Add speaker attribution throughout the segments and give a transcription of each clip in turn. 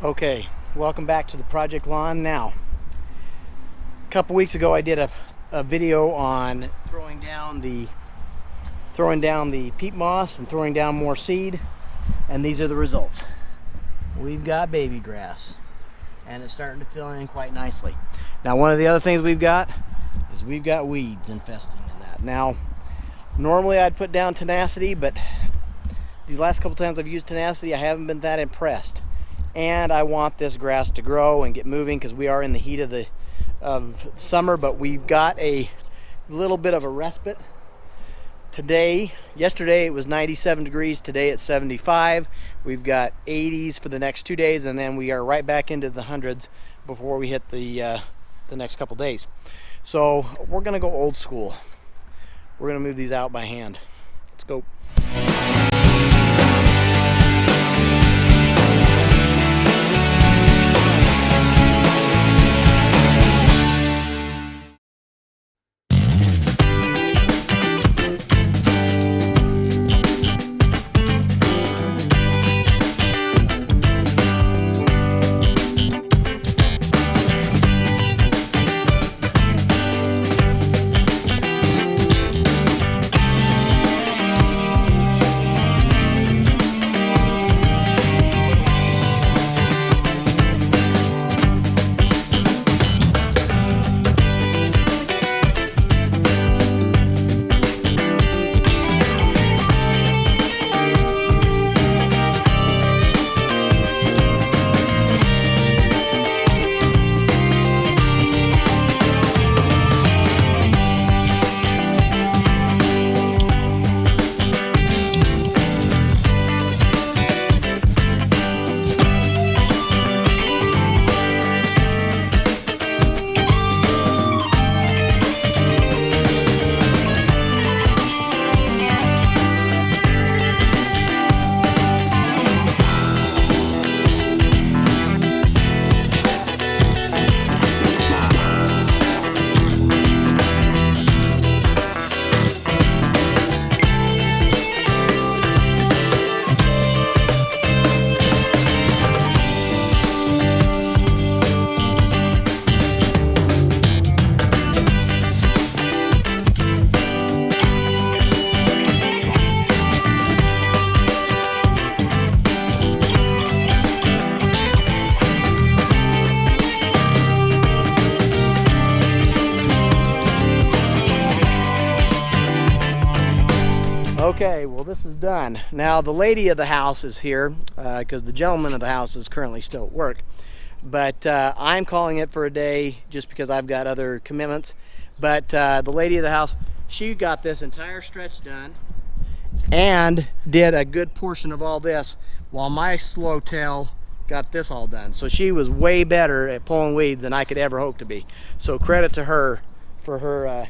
Speaker 1: Okay, welcome back to the Project Lawn. Now, a couple weeks ago I did a video on throwing down the peat moss and throwing down more seed, and these are the results. We've got baby grass and it's starting to fill in quite nicely. Now, one of the other things we've got is we've got weeds infesting in that. Now, normally I'd put down Tenacity, but these last couple times I've used Tenacity I haven't been that impressed. And I want this grass to grow and get moving because we are in the heat of summer, but we've got a little bit of a respite. Yesterday it was 97 degrees, today it's 75. We've got 80s for the next 2 days, and then we are right back into the hundreds before we hit the next couple days. So we're gonna go old school. We're gonna move these out by hand. Let's go. Okay, well, this is done. Now, the lady of the house is here because the gentleman of the house is currently still at work. But I'm calling it for a day just because I've got other commitments. But the lady of the house, she got this entire stretch done and did a good portion of all this while my slow tail got this all done. So she was way better at pulling weeds than I could ever hope to be. So credit to her for her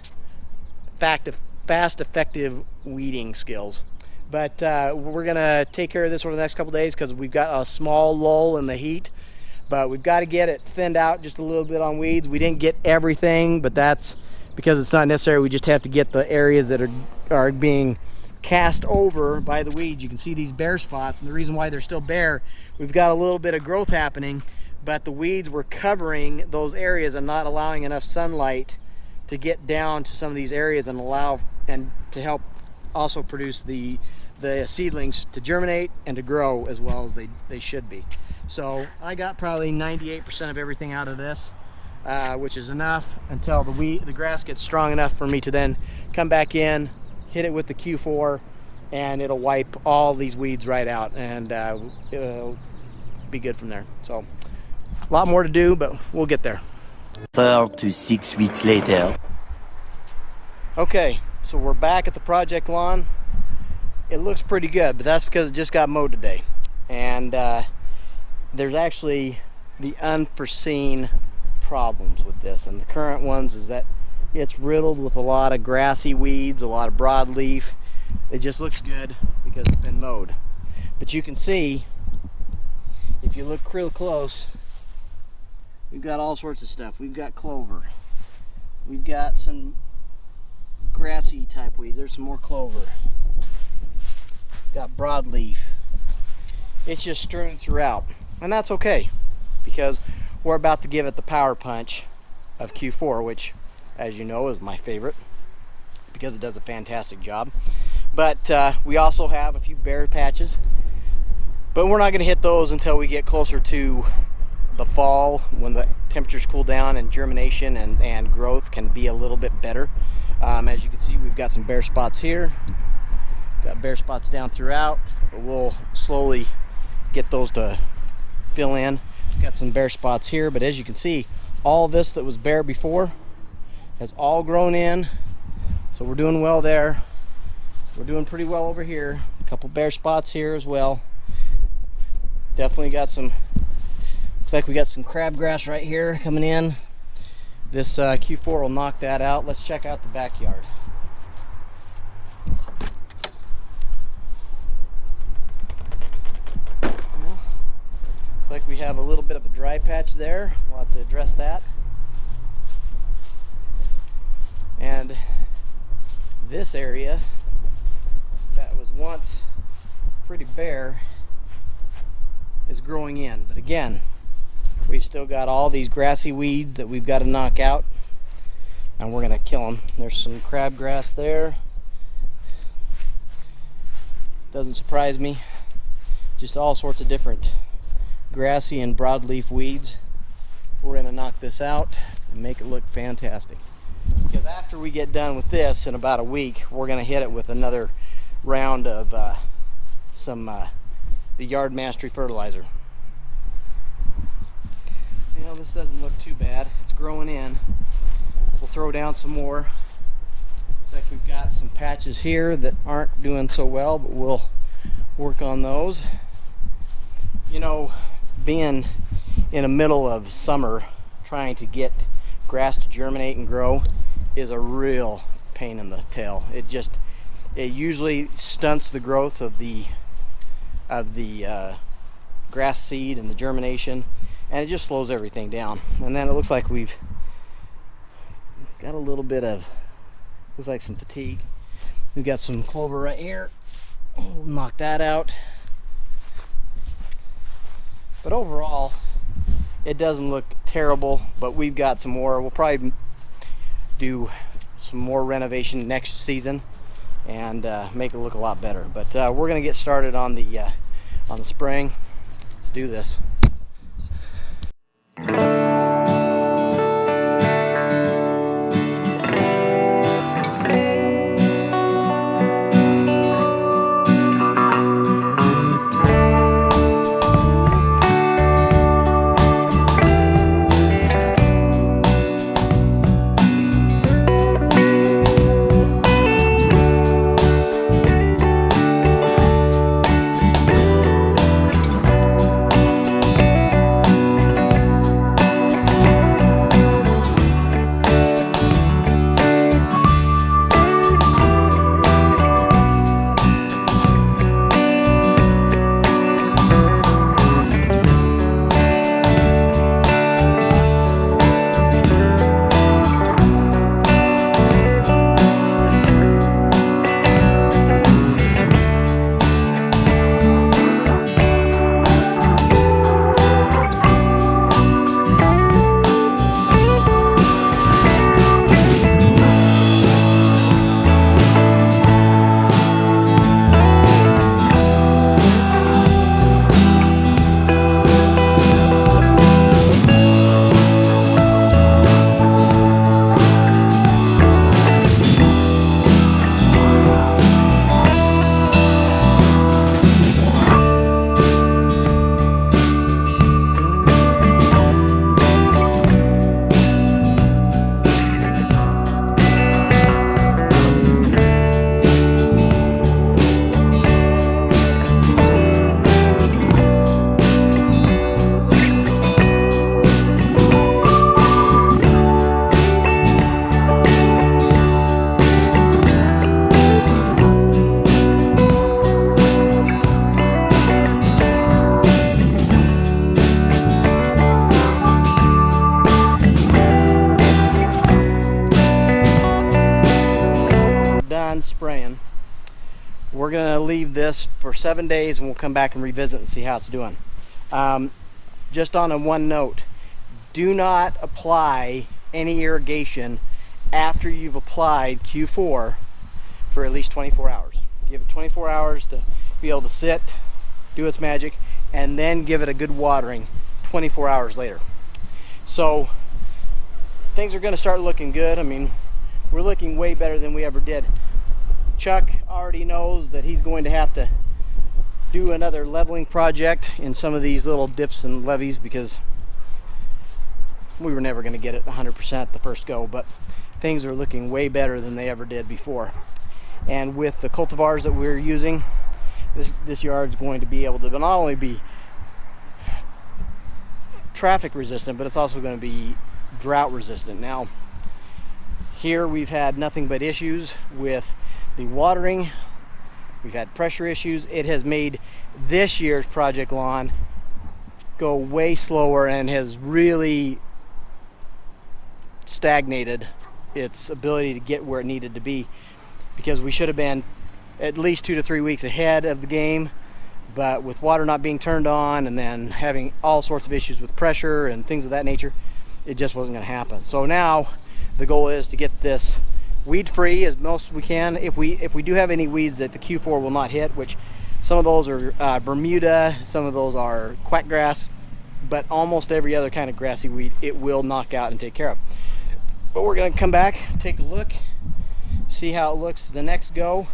Speaker 1: fast, effective weeding skills. But we're gonna take care of this over the next couple days because we've got a small lull in the heat, but we've got to get it thinned out just a little bit on weeds. We didn't get everything, but that's because it's not necessary. We just have to get the areas that are being cast over by the weeds. You can see these bare spots, and the reason why they're still bare, we've got a little bit of growth happening, but the weeds were covering those areas and not allowing enough sunlight to get down to some of these areas and to help also produce the seedlings to germinate and to grow as well as they should be. So I got probably 98% of everything out of this, which is enough until the grass gets strong enough for me to then come back in, hit it with the Q4, and it'll wipe all these weeds right out, and it'll be good from there. So a lot more to do, but we'll get there.
Speaker 2: 4 to 6 weeks later.
Speaker 1: Okay, so we're back at the Project Lawn. It looks pretty good, but that's because it just got mowed today. And there's actually the unforeseen problems with this. And the current ones is that it's riddled with a lot of grassy weeds, a lot of broadleaf. It just looks good because it's been mowed. But you can see, if you look real close, we've got all sorts of stuff. We've got clover. We've got some grassy type weeds. There's some more clover. Got broadleaf. It's just strewn throughout, and that's okay. because we're about to give it the power punch of Q4, which, as you know, is my favorite because it does a fantastic job. But we also have a few bare patches, but we're not going to hit those until we get closer to the fall, when the temperatures cool down and germination and growth can be a little bit better. As you can see, we've got some bare spots here, got bare spots down throughout, but we'll slowly get those to fill in. Got some bare spots here, but as you can see, all this that was bare before has all grown in, so we're doing well there. We're doing pretty well over here. A couple bare spots here as well. Definitely got some, looks like we got some crabgrass right here coming in. This Q4 will knock that out. Let's check out the backyard. Well, looks like we have a little bit of a dry patch there. We'll have to address that. And this area that was once pretty bare is growing in, but again, we've still got all these grassy weeds that we've got to knock out, and we're gonna kill them. There's some crabgrass there. Doesn't surprise me. Just all sorts of different grassy and broadleaf weeds. We're gonna knock this out and make it look fantastic, because after we get done with this in about a week, we're gonna hit it with another round of the Yard Mastery fertilizer. You know, this doesn't look too bad. It's growing in. We'll throw down some more. Looks like we've got some patches here that aren't doing so well, but we'll work on those. You know, being in the middle of summer, trying to get grass to germinate and grow is a real pain in the tail. It usually stunts the growth of the grass seed and the germination, and it just slows everything down. And then it looks like we've got a little bit of, looks like some fatigue. We've got some clover right here. We'll knock that out. But overall, it doesn't look terrible, but we've got some more. We'll probably do some more renovation next season and make it look a lot better. But we're gonna get started on the spraying. Let's do this. Spraying. We're gonna leave this for 7 days and we'll come back and revisit and see how it's doing. just on a one note, do not apply any irrigation after you've applied Q4 for at least 24 hours. Give it 24 hours to be able to sit, do its magic, and then give it a good watering 24 hours later. So things are going to start looking good. I mean, we're looking way better than we ever did. Chuck already knows that he's going to have to do another leveling project in some of these little dips and levees because we were never going to get it 100% the first go, but things are looking way better than they ever did before. And with the cultivars that we're using, this yard is going to be able to not only be traffic resistant, but it's also going to be drought resistant. Now, here we've had nothing but issues with the watering. We've had pressure issues. It has made this year's project lawn go way slower and has really stagnated its ability to get where it needed to be, because we should have been at least 2 to 3 weeks ahead of the game, but with water not being turned on and then having all sorts of issues with pressure and things of that nature, it just wasn't going to happen. So now the goal is to get this weed free as most as we can. If we do have any weeds that the Q4 will not hit, which some of those are Bermuda, some of those are quackgrass, but almost every other kind of grassy weed it will knock out and take care of. But we're going to come back, take a look, see how it looks the next go,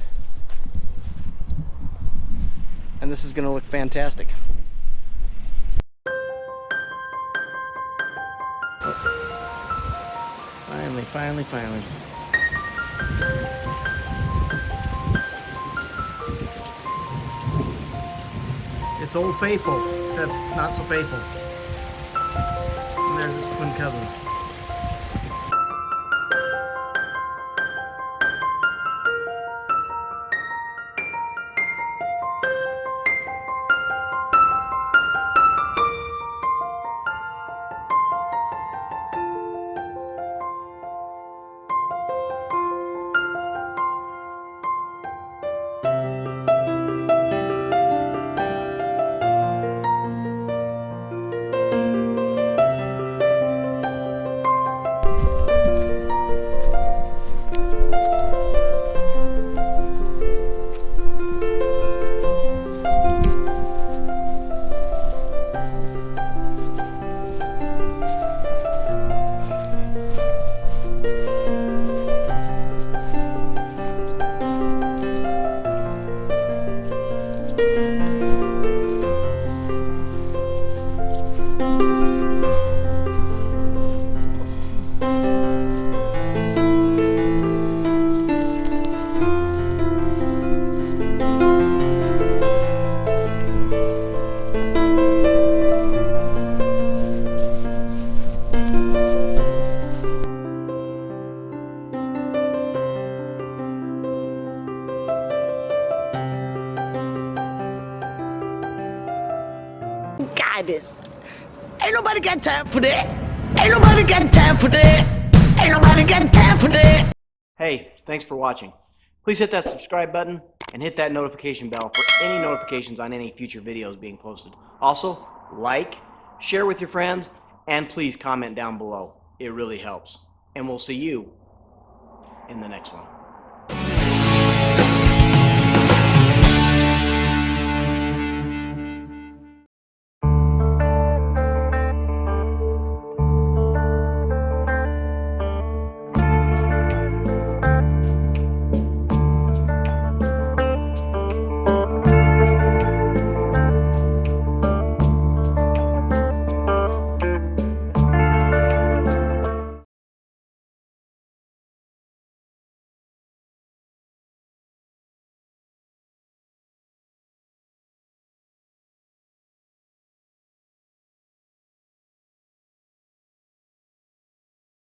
Speaker 1: and this is going to look fantastic. Finally. It's Old Faithful, except not so faithful. And there's his twin cousin.
Speaker 3: This. Ain't nobody got time for that. Ain't nobody got time for that. Ain't nobody got time for that.
Speaker 1: Hey, thanks for watching. Please hit that subscribe button and hit that notification bell for any notifications on any future videos being posted. Also, like, share with your friends, and please comment down below. It really helps. And we'll see you in the next one.